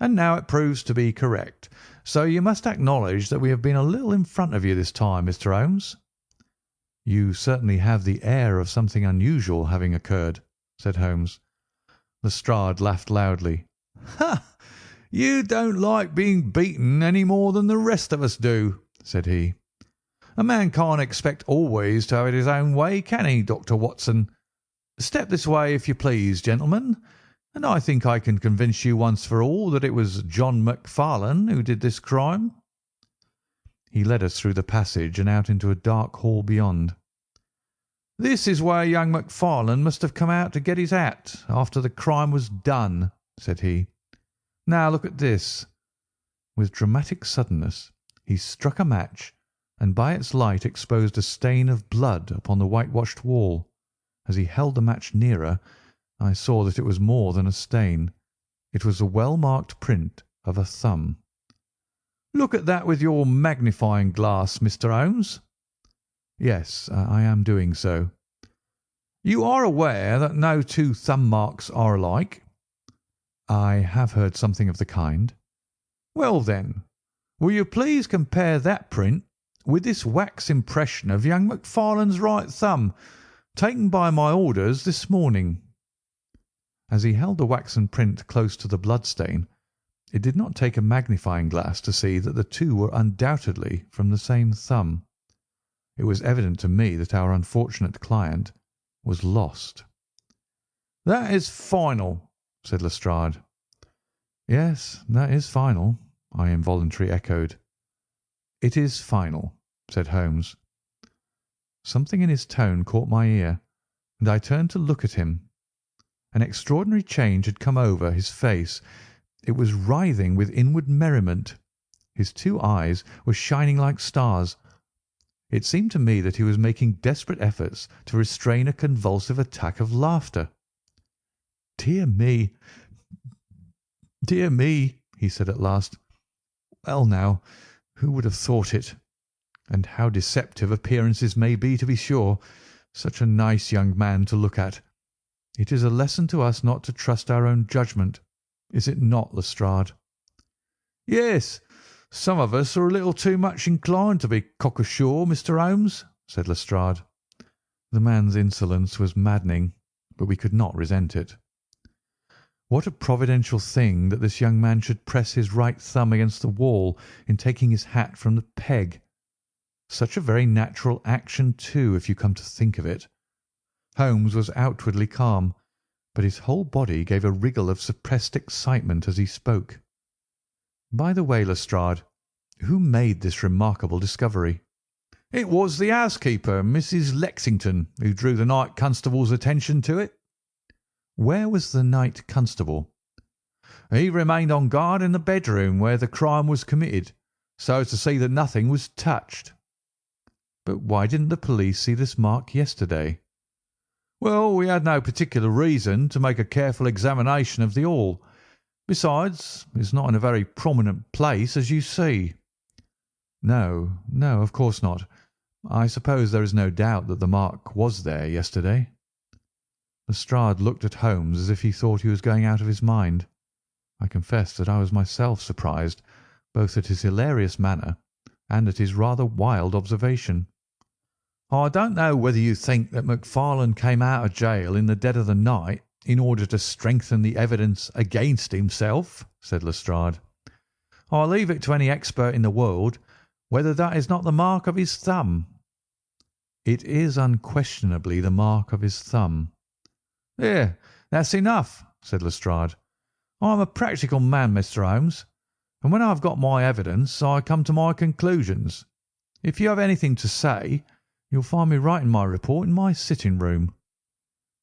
and now it proves to be correct, so you must acknowledge that we have been a little in front of you this time, Mr. Holmes." "You certainly have the air of something unusual having occurred," said Holmes. Lestrade laughed loudly. "Ha! You don't like being beaten any more than the rest of us do," said he. "A man can't expect always to have it his own way, can he, Dr. Watson? Step this way, if you please, gentlemen, and I think I can convince you once for all that it was John Macfarlane who did this crime." He led us through the passage and out into a dark hall beyond. "This is where young Macfarlane must have come out to get his hat after the crime was done," said he. "Now look at this." With dramatic suddenness he struck a match, and by its light exposed a stain of blood upon the whitewashed wall. As he held the match nearer, I saw that it was more than a stain. It was the well-marked print of a thumb. "Look at that with your magnifying glass, Mr. Holmes." "Yes, I am doing so." You are aware that no two thumb marks are alike?" "I have heard something of the kind." "Well, then, will you please compare that print with this wax impression of young Macfarlane's right thumb, taken by my orders this morning?" As he held the waxen print close to the bloodstain, it did not take a magnifying glass to see that the two were undoubtedly from the same thumb. It was evident to me that our unfortunate client was lost. "That is final," said Lestrade. "Yes, that is final," I involuntarily echoed. "It is final," said Holmes. Something in his tone caught my ear, and I turned to look at him. An extraordinary change had come over his face. It was writhing with inward merriment. His two eyes were shining like stars. It seemed to me that he was making desperate efforts to restrain a convulsive attack of laughter. "Dear me, dear me," he said at last. "Well, now, who would have thought it? And how deceptive appearances may be, to be sure. Such a nice young man to look at. It is a lesson to us not to trust our own judgment, is it not, Lestrade?" "Yes, some of us are a little too much inclined to be cockasure, Mr. Holmes," said Lestrade. The man's insolence was maddening, but we could not resent it. What a providential thing that this young man should press his right thumb against the wall in taking his hat from the peg. Such a very natural action, too, if you come to think of it. Holmes was outwardly calm, but his whole body gave a wriggle of suppressed excitement as he spoke. "By the way, Lestrade, who made this remarkable discovery?" "It was the housekeeper, Mrs. Lexington, who drew the night constable's attention to it." "Where was the night constable?" "He remained on guard in the bedroom where the crime was committed, so as to see that nothing was touched." "But why didn't the police see this mark yesterday?" "Well, we had no particular reason to make a careful examination of the hall. Besides, it's not in a very prominent place, as you see." "No, no, of course not. I suppose there is no doubt that the mark was there yesterday." Lestrade looked at Holmes as if he thought he was going out of his mind. I confess that I was myself surprised, both at his hilarious manner and at his rather wild observation. "I don't know whether you think that Macfarlane came out of jail in the dead of the night in order to strengthen the evidence against himself," said Lestrade. "I leave it to any expert in the world whether that is not the mark of his thumb." "It is unquestionably the mark of his thumb." "There, that's enough," said Lestrade. "I am a practical man, Mr. Holmes, and when I have got my evidence I come to my conclusions. If you have anything to say, you'll find me writing my report in my sitting-room."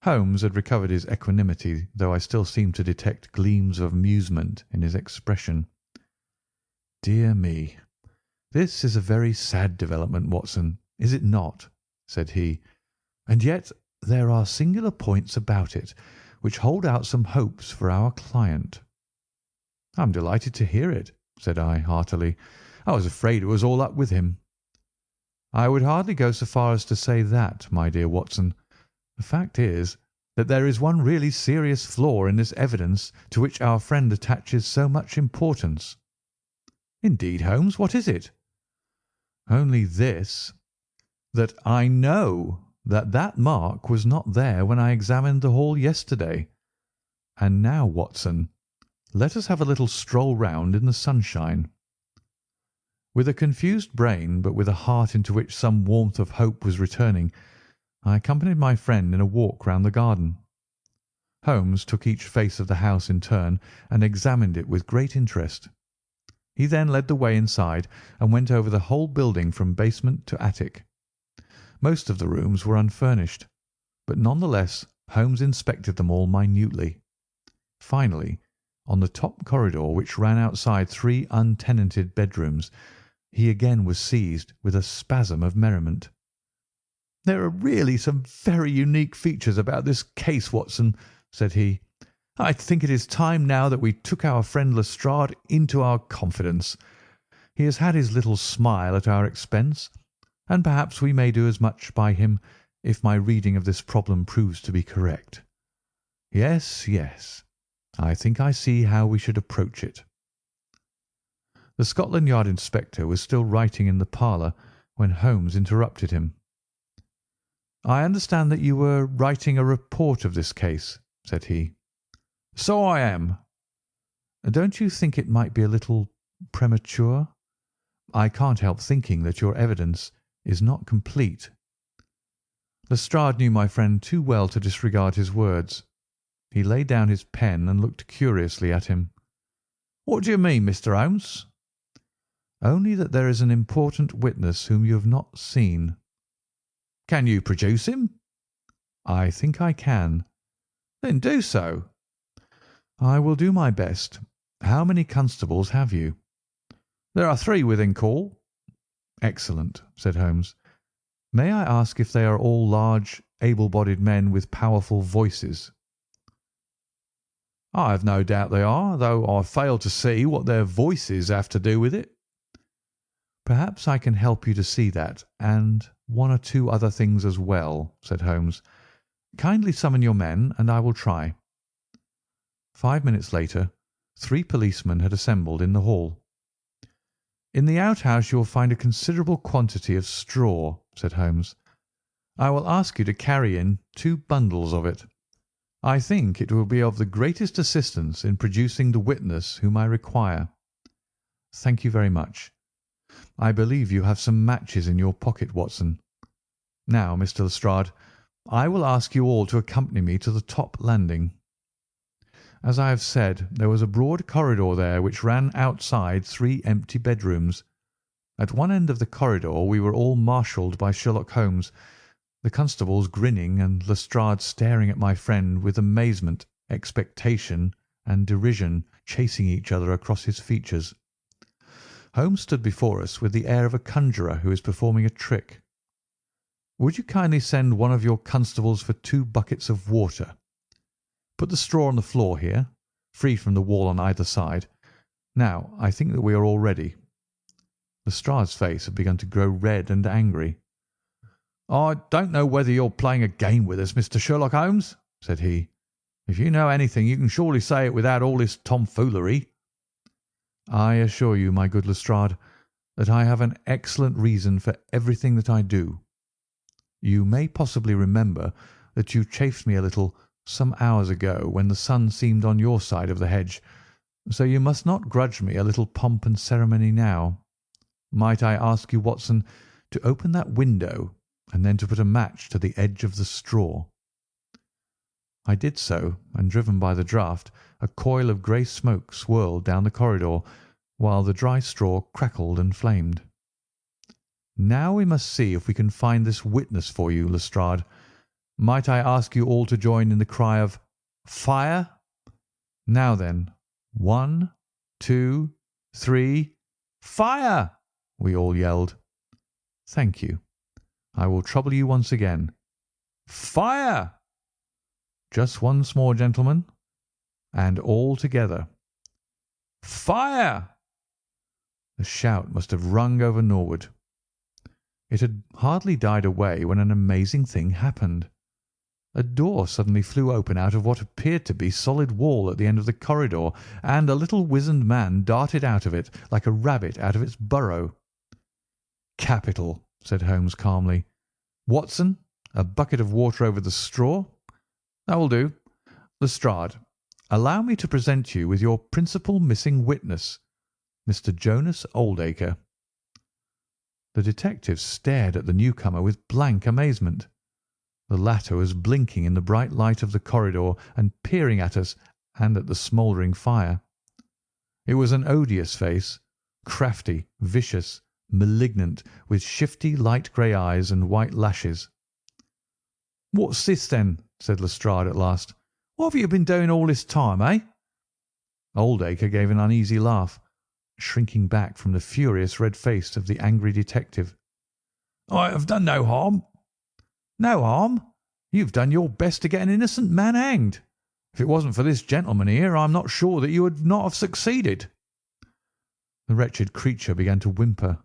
Holmes had recovered his equanimity, though I still seemed to detect gleams of amusement in his expression. "Dear me, this is a very sad development, Watson, is it not?" said he. "And yet there are singular points about it which hold out some hopes for our client." "I am delighted to hear it," said I heartily. "I was afraid it was all up with him." "I would hardly go so far as to say that, my dear Watson. The fact is that there is one really serious flaw in this evidence to which our friend attaches so much importance." "Indeed, Holmes, what is it?" "Only this, that I know that that mark was not there when I examined the hall yesterday. And now, Watson, let us have a little stroll round in the sunshine." With a confused brain, but with a heart into which some warmth of hope was returning, I accompanied my friend in a walk round the garden. Holmes took each face of the house in turn and examined it with great interest. He then led the way inside and went over the whole building from basement to attic. Most of the rooms were unfurnished, but none the less Holmes inspected them all minutely. Finally, on the top corridor which ran outside 3 untenanted bedrooms, he again was seized with a spasm of merriment. "There are really some very unique features about this case, Watson," said he. "I think it is time now that we took our friend Lestrade into our confidence. He has had his little smile at our expense, and perhaps we may do as much by him if my reading of this problem proves to be correct. Yes, yes, I think I see how we should approach it." The Scotland Yard inspector was still writing in the parlour when Holmes interrupted him. "I understand that you were writing a report of this case," said he. "So I am." "Don't you think it might be a little premature? I can't help thinking that your evidence is not complete." Lestrade knew my friend too well to disregard his words. He laid down his pen and looked curiously at him. "What do you mean, Mr. Holmes?" "Only that there is an important witness whom you have not seen." "Can you produce him?" "I think I can." "Then do so." "I will do my best. How many constables have you?" "There are 3 within call." "Excellent," said Holmes. "May I ask if they are all large, able-bodied men with powerful voices?" "I have no doubt they are, though I fail to see what their voices have to do with it." "Perhaps I can help you to see that, and 1 or 2 other things as well," said Holmes. "Kindly summon your men, and I will try." 5 minutes later 3 policemen had assembled in the hall. "In the outhouse you will find a considerable quantity of straw," said Holmes. "I will ask you to carry in 2 bundles of it. I think it will be of the greatest assistance in producing the witness whom I require." "Thank you very much. I believe you have some matches in your pocket, Watson. Now, Mr. Lestrade, I will ask you all to accompany me to the top landing." As I have said, there was a broad corridor there which ran outside 3 empty bedrooms. At one end of the corridor we were all marshalled by Sherlock Holmes, the constables grinning and Lestrade staring at my friend with amazement, expectation, and derision chasing each other across his features. Holmes stood before us with the air of a conjurer who is performing a trick. "Would you kindly send one of your constables for 2 buckets of water? Put the straw on the floor here, free from the wall on either side. Now, I think that we are all ready." Lestrade's face had begun to grow red and angry. "I don't know whether you're playing a game with us, Mr. Sherlock Holmes," said he. "If you know anything, you can surely say it without all this tomfoolery." "I assure you, my good Lestrade, that I have an excellent reason for everything that I do. You may possibly remember that you chaffed me a little some hours ago when the sun seemed on your side of the hedge, so you must not grudge me a little pomp and ceremony now. Might I ask you, Watson, to open that window and then to put a match to the edge of the straw?" I did so, and driven by the draught, a coil of grey smoke swirled down the corridor, while the dry straw crackled and flamed. "Now we must see if we can find this witness for you, Lestrade. Might I ask you all to join in the cry of 'Fire'? Now then, 1, 2, 3, fire!" we all yelled. "Thank you. I will trouble you once again. Fire! Just once more, gentlemen, and all together. Fire!" The shout must have rung over Norwood. It had hardly died away when an amazing thing happened. A door suddenly flew open out of what appeared to be solid wall at the end of the corridor, and a little wizened man darted out of it like a rabbit out of its burrow. "Capital," said Holmes calmly. "Watson, a bucket of water over the straw. That will do. Lestrade, allow me to present you with your principal missing witness, Mr. Jonas Oldacre." The detective stared at the newcomer with blank amazement. The latter was blinking in the bright light of the corridor and peering at us and at the smouldering fire. It was an odious face, crafty, vicious, malignant, with shifty light grey eyes and white lashes. "What's this, then?" said Lestrade at last. "What have you been doing all this time, eh?" Oldacre gave an uneasy laugh, shrinking back from the furious red face of the angry detective. "I have done no harm." "No harm? You've done your best to get an innocent man hanged. If it wasn't for this gentleman here, I'm not sure that you would not have succeeded." The wretched creature began to whimper.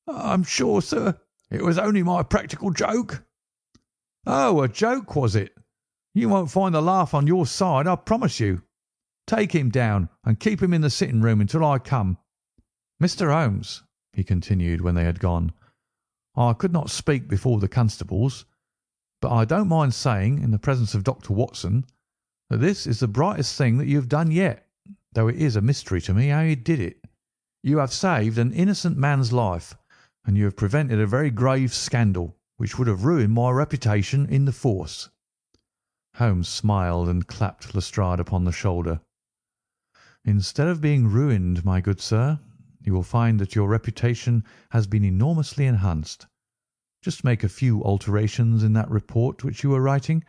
"I'm sure, sir, it was only my practical joke." "Oh, a joke, was it? You won't find the laugh on your side, I promise you. Take him down and keep him in the sitting-room until I come. Mr. Holmes," he continued when they had gone, "I could not speak before the constables, but I don't mind saying, in the presence of Dr. Watson, that this is the brightest thing that you have done yet, though it is a mystery to me how you did it. You have saved an innocent man's life, and you have prevented a very grave scandal, which would have ruined my reputation in the force." Holmes smiled and clapped Lestrade upon the shoulder. "Instead of being ruined, my good sir, you will find that your reputation has been enormously enhanced. Just make a few alterations in that report which you were writing,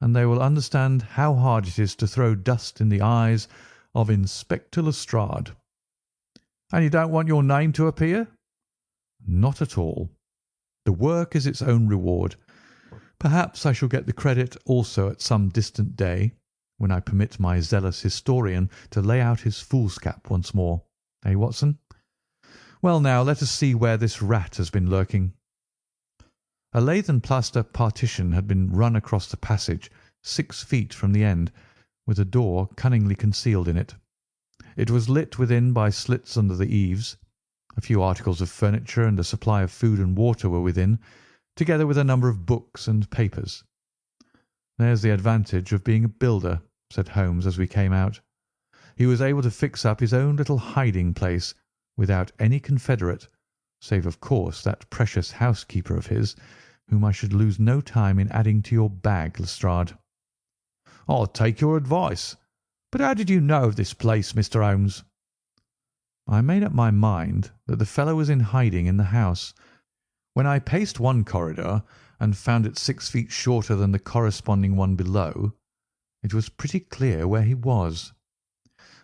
and they will understand how hard it is to throw dust in the eyes of Inspector Lestrade." "And you don't want your name to appear?" "Not at all. The work is its own reward. Perhaps I shall get the credit also at some distant day, when I permit my zealous historian to lay out his foolscap once more. Eh, Watson? Well, now, let us see where this rat has been lurking." A lath and plaster partition had been run across the passage 6 feet from the end, with a door cunningly concealed in it. It was lit within by slits under the eaves. A few articles of furniture and a supply of food and water were within, together with a number of books and papers. "There's the advantage of being a builder," said Holmes as we came out. "He was able to fix up his own little hiding-place without any confederate, save of course that precious housekeeper of his, whom I should lose no time in adding to your bag, Lestrade." "I'll take your advice. But how did you know of this place, Mr. Holmes?" "I made up my mind that the fellow was in hiding in the house. When I paced one corridor and found it 6 feet shorter than the corresponding one below, it was pretty clear where he was.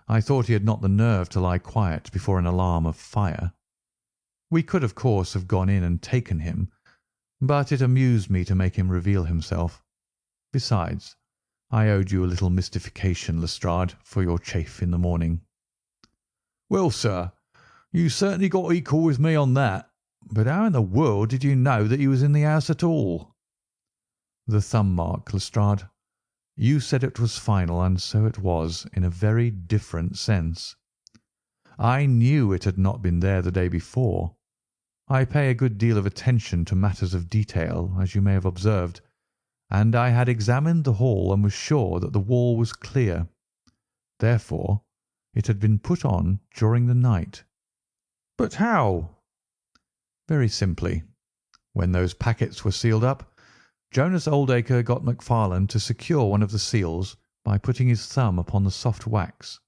I thought he had not the nerve to lie quiet before an alarm of fire. We could, of course, have gone in and taken him, but it amused me to make him reveal himself. Besides, I owed you a little mystification, Lestrade, for your chaff in the morning." "Well, sir, you certainly got equal with me on that. But how in the world did you know that he was in the house at all?" "The thumb mark, Lestrade. You said it was final, and so it was, in a very different sense. I knew it had not been there the day before. I pay a good deal of attention to matters of detail, as you may have observed, and I had examined the hall and was sure that the wall was clear. Therefore, it had been put on during the night." "But how?" "Very simply. When those packets were sealed up, Jonas Oldacre got MacFarlane to secure one of the seals by putting his thumb upon the soft wax.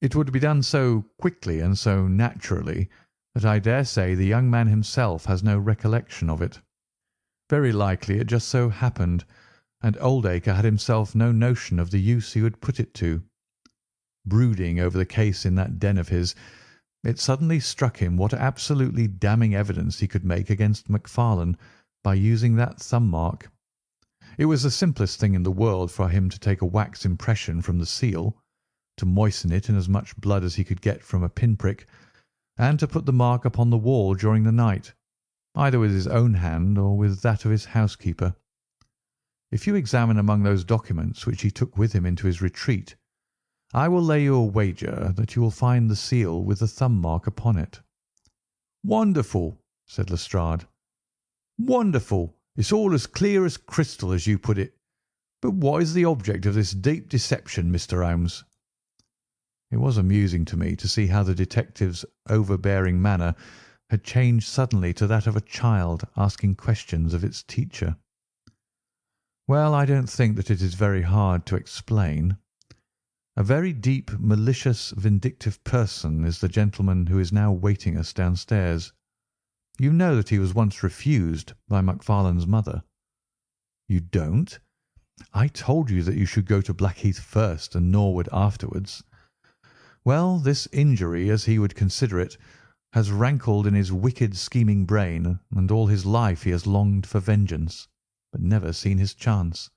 It would be done so quickly and so naturally that I dare say the young man himself has no recollection of it. Very likely it just so happened, and Oldacre had himself no notion of the use he would put it to. Brooding over the case in that den of his, it suddenly struck him what absolutely damning evidence he could make against MacFarlane by using that thumb mark. It was the simplest thing in the world for him to take a wax impression from the seal, to moisten it in as much blood as he could get from a pinprick, and to put the mark upon the wall during the night, either with his own hand or with that of his housekeeper. If you examine among those documents which he took with him into his retreat, I will lay you a wager that you will find the seal with the thumb mark upon it." "Wonderful," said Lestrade. "Wonderful. It's all as clear as crystal, as you put it. But what is the object of this deep deception, Mr. Holmes?" It was amusing to me to see how the detective's overbearing manner had changed suddenly to that of a child asking questions of its teacher. "Well, I don't think that it is very hard to explain. A very deep, malicious, vindictive person is the gentleman who is now waiting us downstairs. You know that he was once refused by MacFarlane's mother." "You don't? I told you that you should go to Blackheath first and Norwood afterwards. Well, this injury, as he would consider it, has rankled in his wicked, scheming brain, and all his life he has longed for vengeance, but never seen his chance.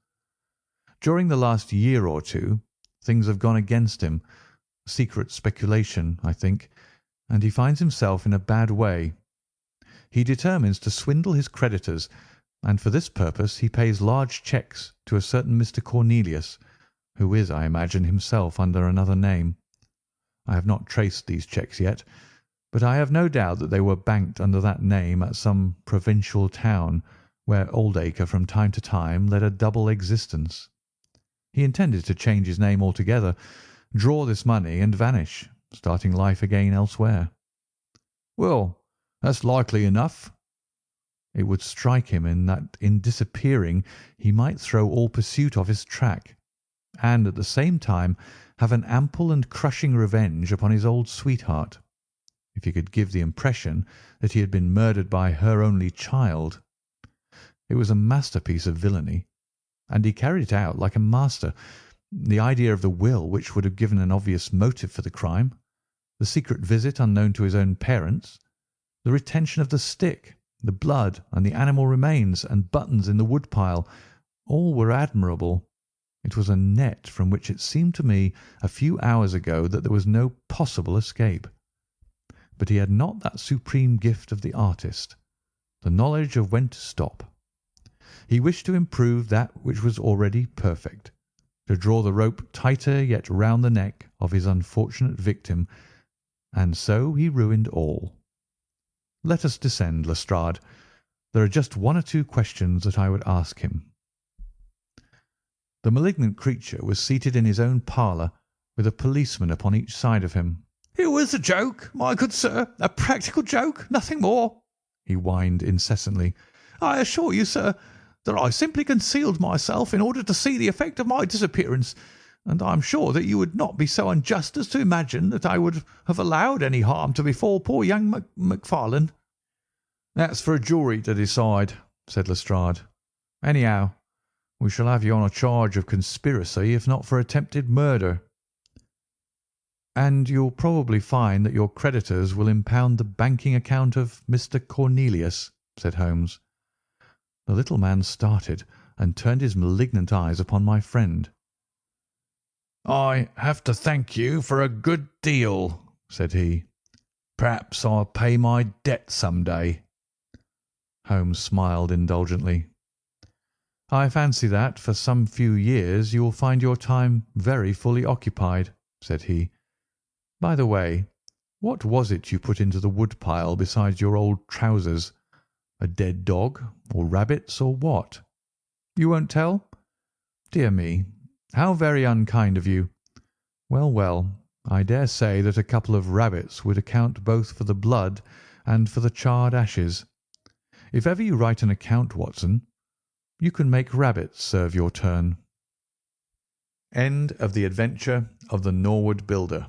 During the last year or two, things have gone against him, secret speculation, I think, and he finds himself in a bad way. He determines to swindle his creditors, and for this purpose he pays large cheques to a certain Mr. Cornelius, who is, I imagine, himself under another name. I have not traced these cheques yet, but I have no doubt that they were banked under that name at some provincial town where Oldacre from time to time led a double existence. He intended to change his name altogether, draw this money, and vanish, starting life again elsewhere. Well, that's likely enough. It would strike him that in disappearing he might throw all pursuit off his track, and at the same time have an ample and crushing revenge upon his old sweetheart, if he could give the impression that he had been murdered by her only child. It was a masterpiece of villainy, and he carried it out like a master. The idea of the will, which would have given an obvious motive for the crime, the secret visit unknown to his own parents, the retention of the stick, the blood and the animal remains and buttons in the woodpile, all were admirable. It was a net from which it seemed to me a few hours ago that there was no possible escape. But he had not that supreme gift of the artist, the knowledge of when to stop. He wished to improve that which was already perfect, to draw the rope tighter yet round the neck of his unfortunate victim, and so he ruined all. Let us descend, Lestrade. There are just one or two questions that I would ask him." The malignant creature was seated in his own parlour, with a policeman upon each side of him. "It was a joke, my good sir, a practical joke, nothing more," he whined incessantly. "I assure you, sir, that I simply concealed myself in order to see the effect of my disappearance, and I am sure that you would not be so unjust as to imagine that I would have allowed any harm to befall poor young Macfarlane." "That's for a jury to decide," said Lestrade. "Anyhow, we shall have you on a charge of conspiracy, if not for attempted murder." "And you'll probably find that your creditors will impound the banking account of Mr. Cornelius," said Holmes. The little man started and turned his malignant eyes upon my friend. "I have to thank you for a good deal," said he. "Perhaps I'll pay my debt some day." Holmes smiled indulgently. "I fancy that for some few years you will find your time very fully occupied," said he. "By the way, what was it you put into the woodpile besides your old trousers? A dead dog, or rabbits, or what? You won't tell? Dear me, how very unkind of you. Well, well, I dare say that a couple of rabbits would account both for the blood and for the charred ashes. If ever you write an account, Watson, you can make rabbits serve your turn." End of The Adventure of the Norwood Builder.